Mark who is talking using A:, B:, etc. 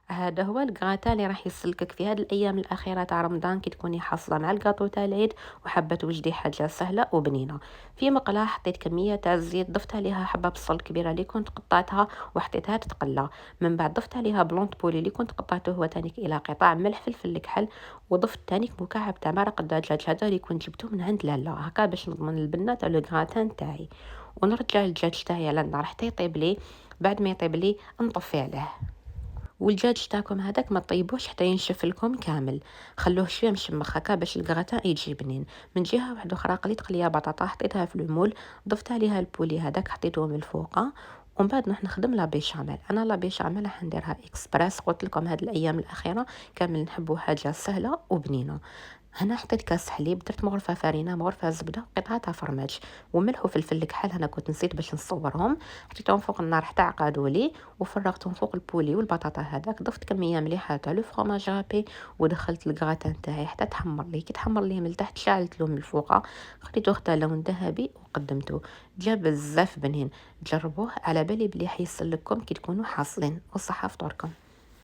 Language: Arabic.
A: هذا هو الكغاتان اللي راح يسلكك في هاد الايام الاخيره تاع رمضان، كي تكوني حاصله مع الكاطو تاع العيد وحابه توجدي حاجه سهله وبنينه. في مقله حطيت كميه تاع الزيت، ضفت عليها حبه بصل كبيره اللي كنت قطعتها وحطيتها تتقلى. من بعد ضفت عليها بلونط بولي اللي كنت قطعته هو تانيك الى قطع، ملح فلفل الكحل، وضفت تانيك مكعب تاع مرق الدجاج هذا اللي كنت جبته من عند لالا هكا باش نضمن البنه تاع لو غراتان تاعي. ونرجع الدجاج تاعي على النار حتى يطيب لي. بعد ما يطيب لي نطفي عليه. والدجاج تاعكم هذاك ما طيبوش حتى ينشف لكم كامل، خلوه شويه مشمخ هكا باش الكغاتان يجي بنين. من جهه واحده اخرى قليت قليه بطاطا حطيتها في المول، ضفت عليها البولي هذاك حطيته من الفوق. ومن بعد نروح نخدم لا بيشاميل. انا لا بيشاميل راح نديرها اكسبريس، قلت لكم هاد الايام الاخيره كامل نحبوا حاجه سهله وبنينه. هنا حطيت كاس حليب، درت مغرفه فرينه، مغرفه زبده، قطعه تاع فرماج وملح وفلفل الكحل. هنا كنت نسيت باش نصورهم. حطيتهم فوق النار حتى عقدوا لي، وفرغتهم فوق البولي والبطاطا هذاك. ضفت كميه مليحه تاع لو فرماج رابي، ودخلت الكراتان تاعي حتى تحمر لي. كي تحمر لي من التحت شعلت له من الفوق، خليته خدا لون ذهبي وقدمته. جا بزاف بنين، جربوه على بالي بلي حيسلككم كي تكونوا حاصلين. والصحه فطوركم.